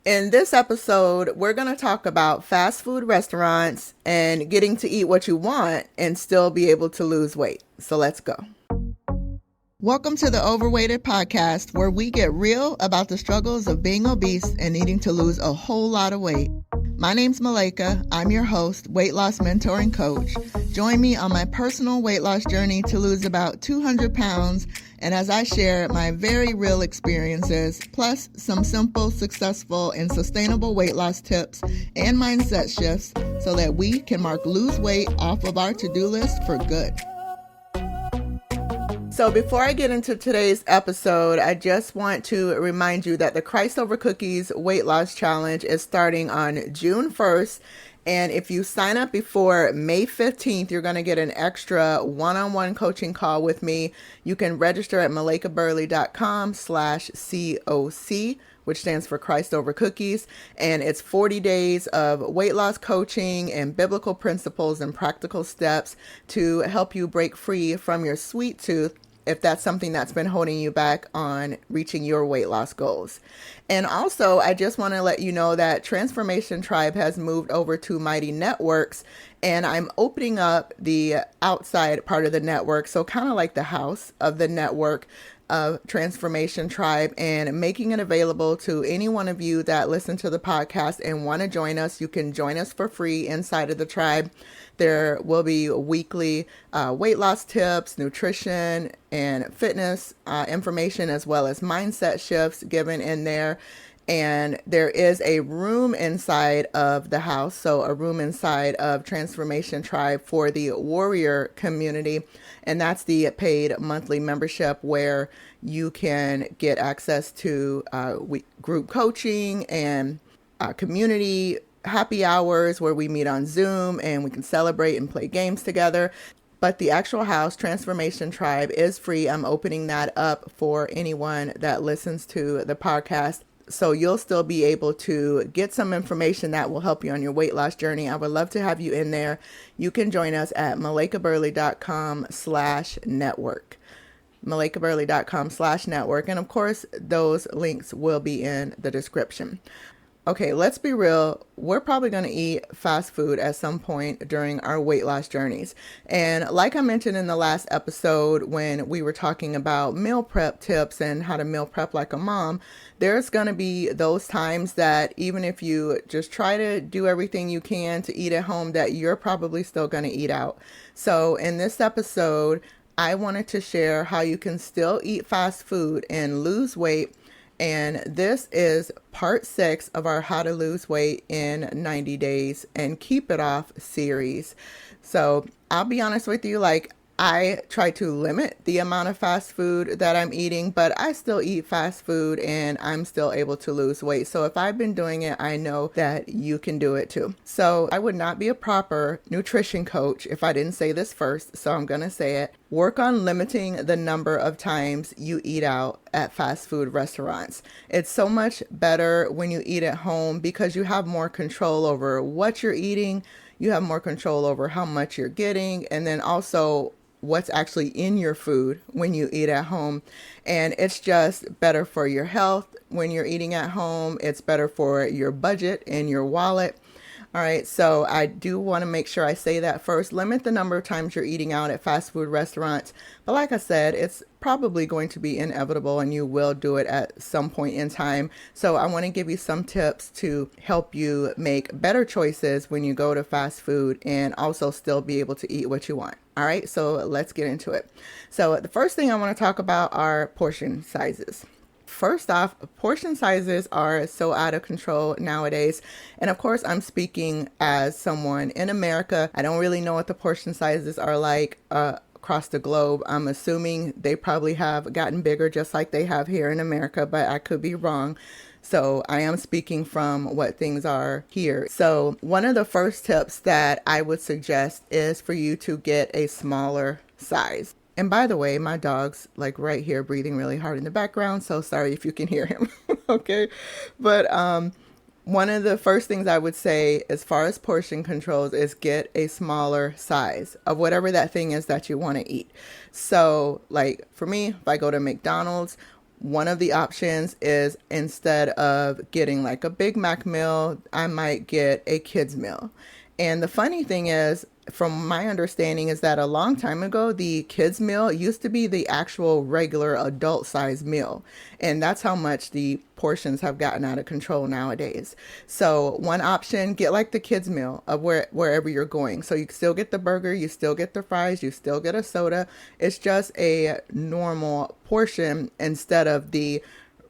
In this episode, we're going to talk about fast food restaurants and getting to eat what you want and still be able to lose weight. So let's go. Welcome to the Overweighted Podcast, where we get real about the struggles of being obese and needing to lose a whole lot of weight. My name's Malaika. I'm your host, weight loss mentor and coach. Join me on my personal weight loss journey to lose about 200 pounds, and as I share my very real experiences, plus some simple, successful, and sustainable weight loss tips and mindset shifts so that we can mark lose weight off of our to-do list for good. So before I get into today's episode, I just want to remind you that the Christ Over Cookies Weight Loss Challenge is starting on June 1st. And if you sign up before May 15th, you're going to get an extra one-on-one coaching call with me. You can register at malaikaburley.com/COC, which stands for Christ Over Cookies. And it's 40 days of weight loss coaching and biblical principles and practical steps to help you break free from your sweet tooth if that's something that's been holding you back on reaching your weight loss goals. And also, I just want to let you know that Transformation Tribe has moved over to Mighty Networks, and I'm opening up the outside part of the network, so kind of like the house of the network of Transformation Tribe, and making it available to any one of you that listen to the podcast and want to join us. You can join us for free inside of the tribe. There will be weekly weight loss tips, nutrition, and fitness information, as well as mindset shifts given in there. And there is a room inside of the house, so a room inside of Transformation Tribe for the warrior community. And that's the paid monthly membership where you can get access to group coaching and community happy hours where we meet on Zoom and we can celebrate and play games together. But the actual house, Transformation Tribe, is free. I'm opening that up for anyone that listens to the podcast. So you'll still be able to get some information that will help you on your weight loss journey. I would love to have you in there. You can join us at malaikaburley.com/network. malaikaburley.com/network. And of course, those links will be in the description. Okay, let's be real. We're probably going to eat fast food at some point during our weight loss journeys. And like I mentioned in the last episode when we were talking about meal prep tips and how to meal prep like a mom, there's going to be those times that even if you just try to do everything you can to eat at home, that you're probably still going to eat out. So in this episode, I wanted to share how you can still eat fast food and lose weight. And this is part 6 of our How to Lose Weight in 90 Days and Keep It Off series. So I'll be honest with you, I try to limit the amount of fast food that I'm eating, but I still eat fast food and I'm still able to lose weight. So if I've been doing it, I know that you can do it too. So I would not be a proper nutrition coach if I didn't say this first. So I'm going to say it. Work on limiting the number of times you eat out at fast food restaurants. It's so much better when you eat at home because you have more control over what you're eating. You have more control over how much you're getting, and then also what's actually in your food when you eat at home. And it's just better for your health when you're eating at home. It's better for your budget and your wallet. All right, so I do want to make sure I say that first. Limit the number of times you're eating out at fast food restaurants. But like I said, it's probably going to be inevitable and you will do it at some point in time. So I want to give you some tips to help you make better choices when you go to fast food and also still be able to eat what you want. All right, so let's get into it. So the first thing I want to talk about are portion sizes. First off, portion sizes are so out of control nowadays. And of course, I'm speaking as someone in America. I don't really know what the portion sizes are like across the globe. I'm assuming they probably have gotten bigger just like they have here in America, but I could be wrong. So I am speaking from what things are here. So one of the first tips that I would suggest is for you to get a smaller size. And by the way, my dog's right here breathing really hard in the background. So sorry if you can hear him. Okay. But one of the first things I would say as far as portion controls is get a smaller size of whatever that thing is that you want to eat. So for me, if I go to McDonald's, One of the options is, instead of getting like a Big Mac meal, I might get a kids meal. And the funny thing is, from my understanding, is that a long time ago, the kids meal used to be the actual regular adult size meal. And that's how much the portions have gotten out of control nowadays. So one option, get like the kids meal of wherever you're going. So you still get the burger, you still get the fries, you still get a soda. It's just a normal portion instead of the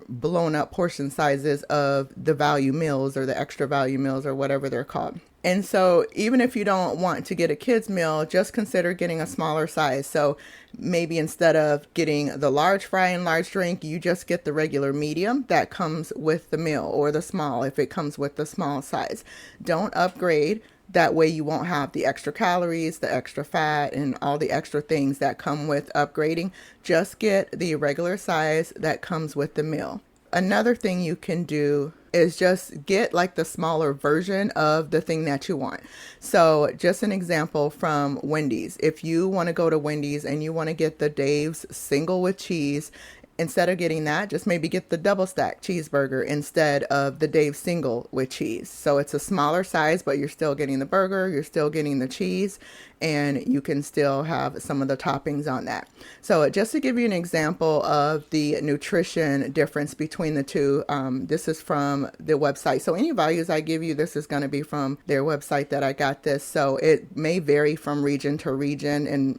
blown up portion sizes of the value meals or the extra value meals or whatever they're called. And so even if you don't want to get a kids meal, just consider getting a smaller size. So maybe instead of getting the large fry and large drink, you just get the regular medium that comes with the meal, or the small if it comes with the small size. Don't upgrade. That way you won't have the extra calories, the extra fat, and all the extra things that come with upgrading. Just get the regular size that comes with the meal. Another thing you can do is just get like the smaller version of the thing that you want. So just an example from Wendy's. If you want to go to Wendy's and you want to get the Dave's single with cheese, instead of getting that, just maybe get the double stack cheeseburger instead of the Dave's single with cheese. So it's a smaller size, but you're still getting the burger, you're still getting the cheese, and you can still have some of the toppings on that. So just to give you an example of the nutrition difference between the two, this is from the website. So any values I give you, this is going to be from their website that I got this. So it may vary from region to region and,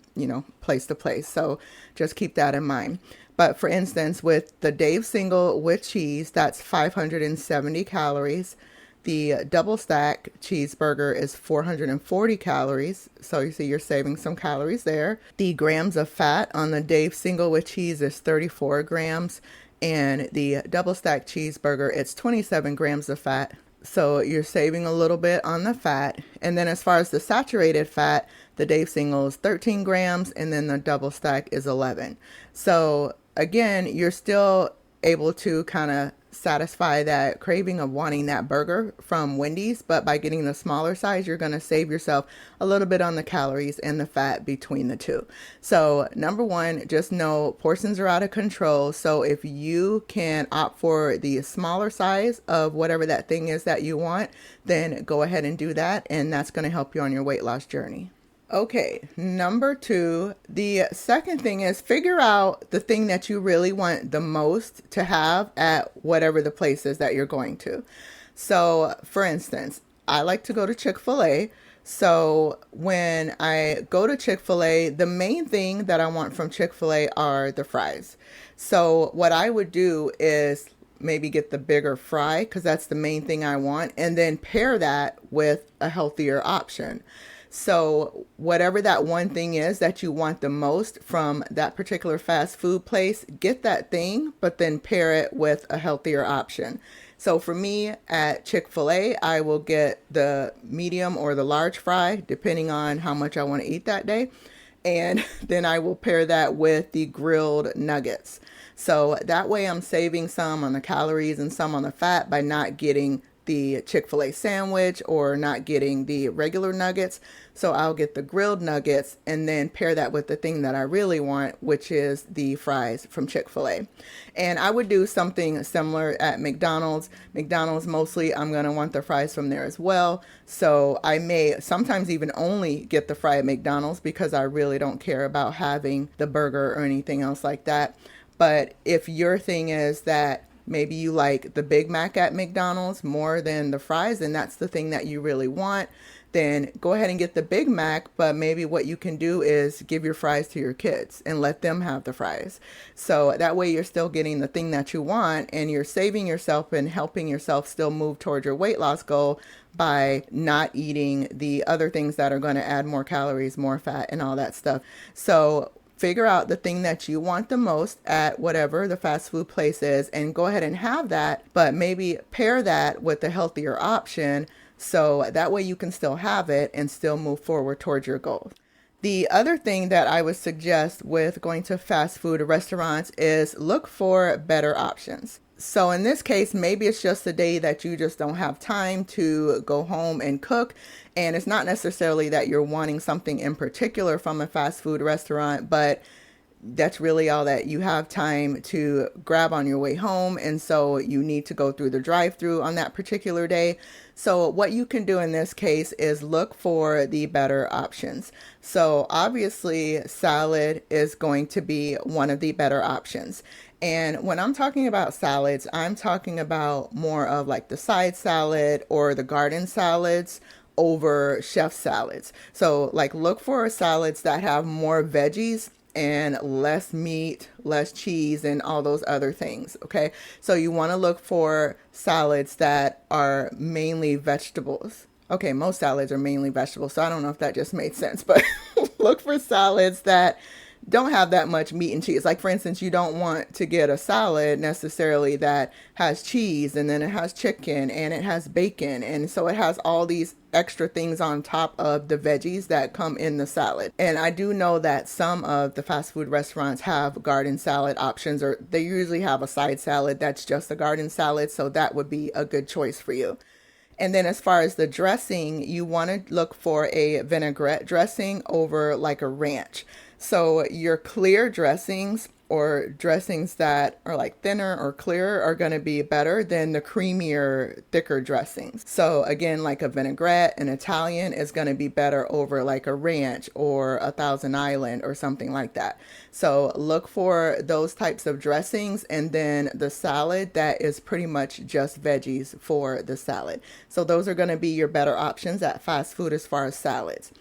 place to place. So just keep that in mind. But for instance, with the Dave single with cheese, that's 570 calories. The double stack cheeseburger is 440 calories. So you see you're saving some calories there. The grams of fat on the Dave single with cheese is 34 grams. And the double stack cheeseburger, it's 27 grams of fat. So you're saving a little bit on the fat. And then as far as the saturated fat, the Dave single is 13 grams and then the double stack is 11. So again, you're still able to kind of satisfy that craving of wanting that burger from Wendy's, but by getting the smaller size, you're going to save yourself a little bit on the calories and the fat between the two. So number one, just know portions are out of control. So if you can opt for the smaller size of whatever that thing is that you want, then go ahead and do that. And that's going to help you on your weight loss journey. Okay, number two, the second thing is figure out the thing that you really want the most to have at whatever the place is that you're going to. So for instance, I like to go to Chick-fil-A. So when I go to Chick-fil-A, the main thing that I want from Chick-fil-A are the fries. So what I would do is maybe get the bigger fry because that's the main thing I want, and then pair that with a healthier option. So whatever that one thing is that you want the most from that particular fast food place, get that thing, but then pair it with a healthier option. So for me at Chick-fil-A, I will get the medium or the large fry, depending on how much I want to eat that day. And then I will pair that with the grilled nuggets. So that way I'm saving some on the calories and some on the fat by not getting the Chick-fil-A sandwich or not getting the regular nuggets. So I'll get the grilled nuggets and then pair that with the thing that I really want, which is the fries from Chick-fil-A. And I would do something similar at McDonald's. McDonald's, mostly I'm going to want the fries from there as well. So I may sometimes even only get the fry at McDonald's because I really don't care about having the burger or anything else like that. But if your thing is that maybe you like the Big Mac at McDonald's more than the fries, and that's the thing that you really want, then go ahead and get the Big Mac. But maybe what you can do is give your fries to your kids and let them have the fries. So that way you're still getting the thing that you want, and you're saving yourself and helping yourself still move towards your weight loss goal by not eating the other things that are going to add more calories, more fat, and all that stuff. So figure out the thing that you want the most at whatever the fast food place is and go ahead and have that, but maybe pair that with a healthier option so that way you can still have it and still move forward towards your goals. The other thing that I would suggest with going to fast food restaurants is look for better options. So in this case, maybe it's just a day that you just don't have time to go home and cook. And it's not necessarily that you're wanting something in particular from a fast food restaurant, but that's really all that you have time to grab on your way home. And so you need to go through the drive-through on that particular day. So what you can do in this case is look for the better options. So obviously salad is going to be one of the better options. And when I'm talking about salads, I'm talking about more of like the side salad or the garden salads over chef salads. So like look for salads that have more veggies and less meat, less cheese, and all those other things. Okay. So you want to look for salads that are mainly vegetables. Okay. Most salads are mainly vegetables. So I don't know if that just made sense, but look for salads that don't have that much meat and cheese. Like for instance, you don't want to get a salad necessarily that has cheese and then it has chicken and it has bacon. And so it has all these extra things on top of the veggies that come in the salad. And I do know that some of the fast food restaurants have garden salad options, or they usually have a side salad that's just a garden salad. So that would be a good choice for you. And then as far as the dressing, you want to look for a vinaigrette dressing over like a ranch. So your clear dressings or dressings that are like thinner or clearer are going to be better than the creamier, thicker dressings. So again, like a vinaigrette, an Italian is going to be better over like a ranch or a Thousand Island or something like that. So look for those types of dressings, and then the salad that is pretty much just veggies for the salad. So those are going to be your better options at fast food as far as salads.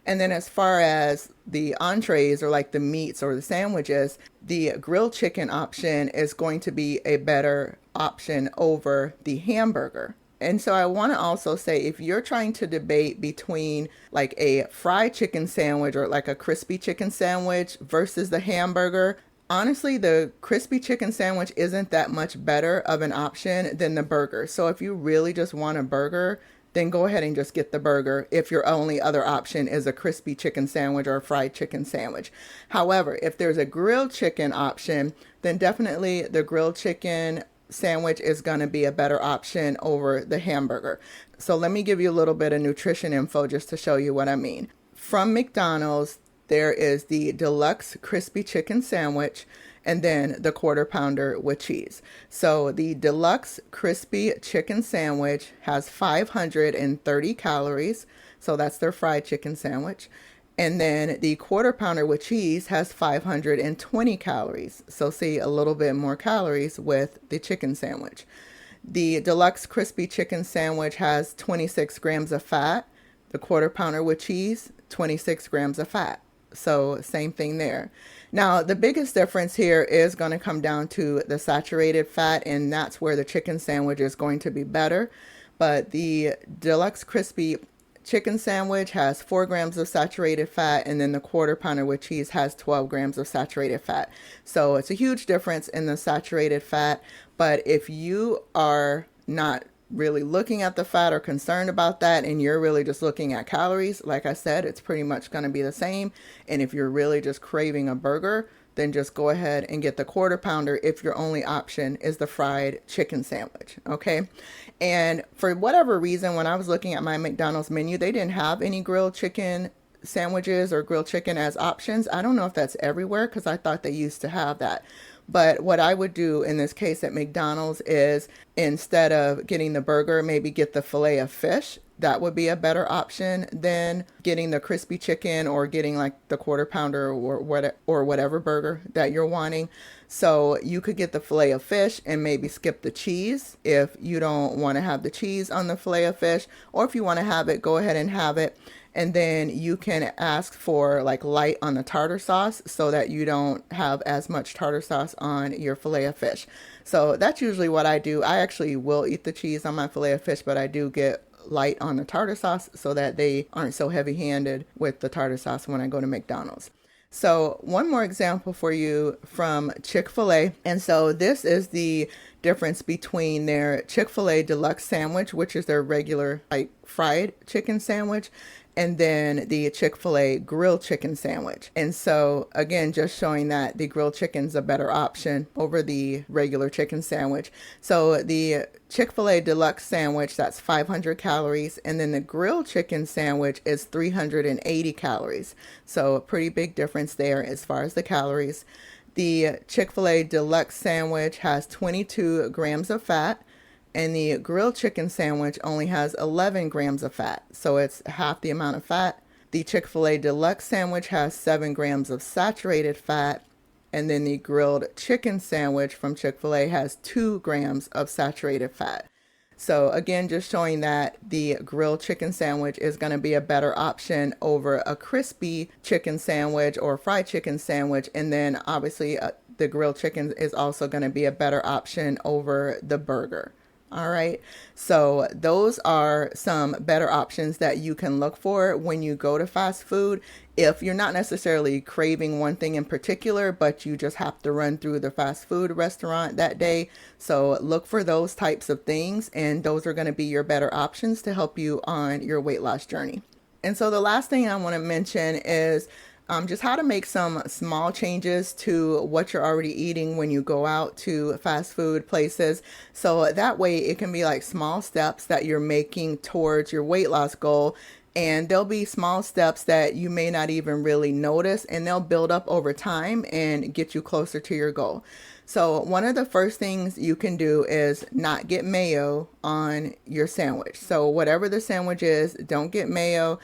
And then as far as the entrees or like the meats or the sandwiches, the grilled chicken option is going to be a better option over the hamburger. And so I want to also say, if you're trying to debate between like a fried chicken sandwich or like a crispy chicken sandwich versus the hamburger, honestly, the crispy chicken sandwich isn't that much better of an option than the burger. So if you really just want a burger, then go ahead and just get the burger if your only other option is a crispy chicken sandwich or a fried chicken sandwich. However, if there's a grilled chicken option, then definitely the grilled chicken sandwich is going to be a better option over the hamburger. So let me give you a little bit of nutrition info just to show you what I mean. From McDonald's, there is the deluxe crispy chicken sandwich, and then the quarter pounder with cheese. So the deluxe crispy chicken sandwich has 530 calories. So that's their fried chicken sandwich. And then the quarter pounder with cheese has 520 calories. So see, a little bit more calories with the chicken sandwich. The deluxe crispy chicken sandwich has 26 grams of fat. The quarter pounder with cheese, 26 grams of fat. So same thing there. Now, the biggest difference here is going to come down to the saturated fat, and that's where the chicken sandwich is going to be better. But the deluxe crispy chicken sandwich has 4 grams of saturated fat, and then the quarter pounder with cheese has 12 grams of saturated fat. So it's a huge difference in the saturated fat. But if you are not really looking at the fat or concerned about that, and you're really just looking at calories, like I said, it's pretty much going to be the same. And if you're really just craving a burger, then just go ahead and get the quarter pounder if your only option is the fried chicken sandwich. Okay. And for whatever reason, when I was looking at my McDonald's menu, they didn't have any grilled chicken sandwiches or grilled chicken as options. I don't know if that's everywhere, because I thought they used to have that. But what I would do in this case at McDonald's is, instead of getting the burger, maybe get the filet of fish. That would be a better option than getting the crispy chicken or getting like the quarter pounder or whatever burger that you're wanting. So you could get the filet of fish and maybe skip the cheese if you don't want to have the cheese on the filet of fish. Or if you want to have it, go ahead and have it. And then you can ask for like light on the tartar sauce so that you don't have as much tartar sauce on your filet of fish. So that's usually what I do. I actually will eat the cheese on my filet of fish, but I do get light on the tartar sauce so that they aren't so heavy-handed with the tartar sauce when I go to McDonald's. So one more example for you from Chick-fil-A. And so this is the difference between their Chick-fil-A deluxe sandwich, which is their regular like fried chicken sandwich, and then the Chick-fil-A grilled chicken sandwich. And so again, just showing that the grilled chicken's a better option over the regular chicken sandwich. So the Chick-fil-A deluxe sandwich, that's 500 calories, and then the grilled chicken sandwich is 380 calories. So a pretty big difference there as far as the calories. The Chick-fil-A deluxe sandwich has 22 grams of fat, and the grilled chicken sandwich only has 11 grams of fat, so it's half the amount of fat. The Chick-fil-A deluxe sandwich has 7 grams of saturated fat, and then the grilled chicken sandwich from Chick-fil-A has 2 grams of saturated fat. So again, just showing that the grilled chicken sandwich is going to be a better option over a crispy chicken sandwich or fried chicken sandwich. And then obviously the grilled chicken is also going to be a better option over the burger. All right. So those are some better options that you can look for when you go to fast food. If you're not necessarily craving one thing in particular, but you just have to run through the fast food restaurant that day. So look for those types of things, and those are going to be your better options to help you on your weight loss journey. And so the last thing I want to mention is just how to make some small changes to what you're already eating when you go out to fast food places. So that way it can be like small steps that you're making towards your weight loss goal. And there'll be small steps that you may not even really notice, and they'll build up over time and get you closer to your goal. So one of the first things you can do is not get mayo on your sandwich. So whatever the sandwich is, don't get mayo.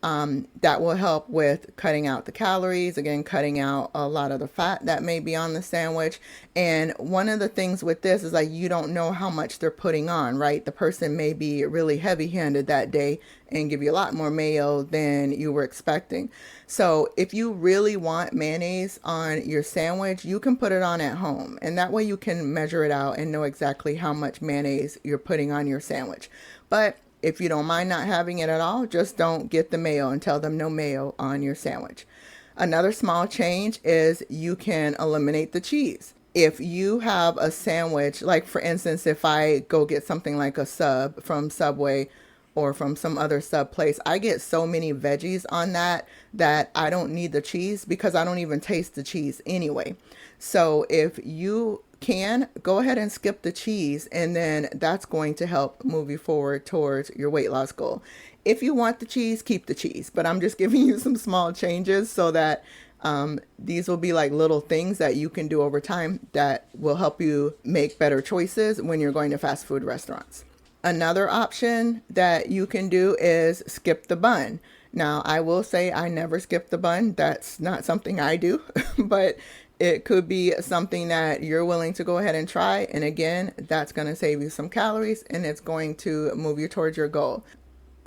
That will help with cutting out the calories, again, cutting out a lot of the fat that may be on the sandwich. And one of the things with this is like, you don't know how much they're putting on, right? The person may be really heavy-handed that day and give you a lot more mayo than you were expecting. So if you really want mayonnaise on your sandwich, you can put it on at home, and that way you can measure it out and know exactly how much mayonnaise you're putting on your sandwich. But if you don't mind not having it at all, just don't get the mayo and tell them no mayo on your sandwich. Another small change is you can eliminate the cheese. If you have a sandwich, like for instance, if I go get something like a sub from Subway or from some other sub place, I get so many veggies on that I don't need the cheese because I don't even taste the cheese anyway. So if you can, go ahead and skip the cheese, and then that's going to help move you forward towards your weight loss goal. If you want the cheese, keep the cheese, but I'm just giving you some small changes so that these will be like little things that you can do over time that will help you make better choices when you're going to fast food restaurants. Another option that you can do is skip the bun. Now, I will say I never skip the bun. That's not something I do, but it could be something that you're willing to go ahead and try. And again, that's going to save you some calories and it's going to move you towards your goal.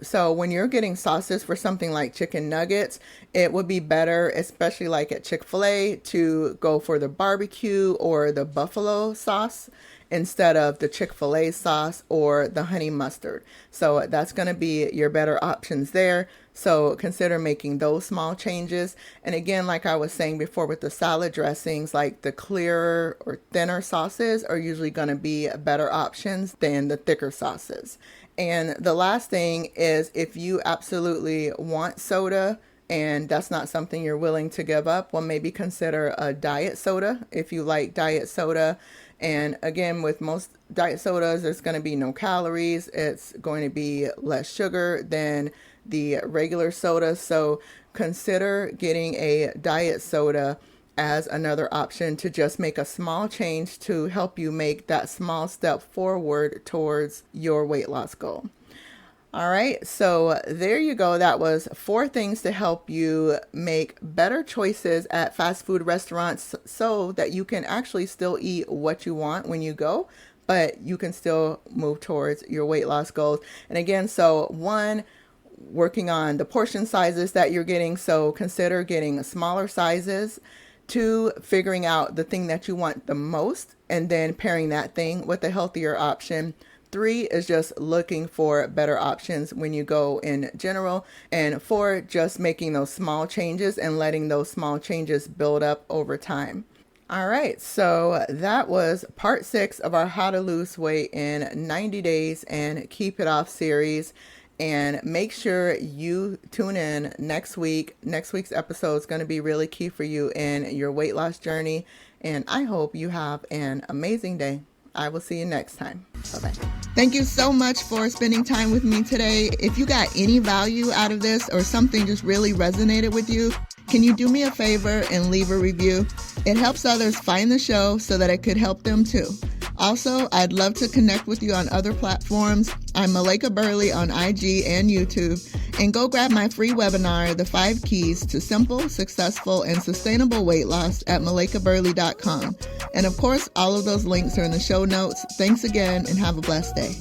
So when you're getting sauces for something like chicken nuggets, it would be better, especially like at Chick-fil-A, to go for the barbecue or the buffalo sauce instead of the Chick-fil-A sauce or the honey mustard. So that's going to be your better options there. So consider making those small changes. And again, like I was saying before with the salad dressings, like the clearer or thinner sauces are usually going to be better options than the thicker sauces. And the last thing is, if you absolutely want soda and that's not something you're willing to give up, well, maybe consider a diet soda if you like diet soda. And again, with most diet sodas, there's going to be no calories. It's going to be less sugar than the regular soda. So consider getting a diet soda as another option to just make a small change to help you make that small step forward towards your weight loss goal. All right, so there you go. That was 4 things to help you make better choices at fast food restaurants so that you can actually still eat what you want when you go, but you can still move towards your weight loss goals. And again, so 1, working on the portion sizes that you're getting. So consider getting smaller sizes. 2, figuring out the thing that you want the most and then pairing that thing with a healthier option. 3 is just looking for better options when you go in general. And 4, just making those small changes and letting those small changes build up over time. All right, so that was part 6 of our How to Lose Weight in 90 Days and Keep It Off series. And make sure you tune in next week. Next week's episode is going to be really key for you in your weight loss journey. And I hope you have an amazing day. I will see you next time. Bye-bye. Thank you so much for spending time with me today. If you got any value out of this or something just really resonated with you, can you do me a favor and leave a review? It helps others find the show so that it could help them too. Also, I'd love to connect with you on other platforms. I'm Malaika Burley on IG and YouTube. And go grab my free webinar, The 5 Keys to Simple, Successful, and Sustainable Weight Loss at malaikaburley.com. And of course, all of those links are in the show notes. Thanks again and have a blessed day.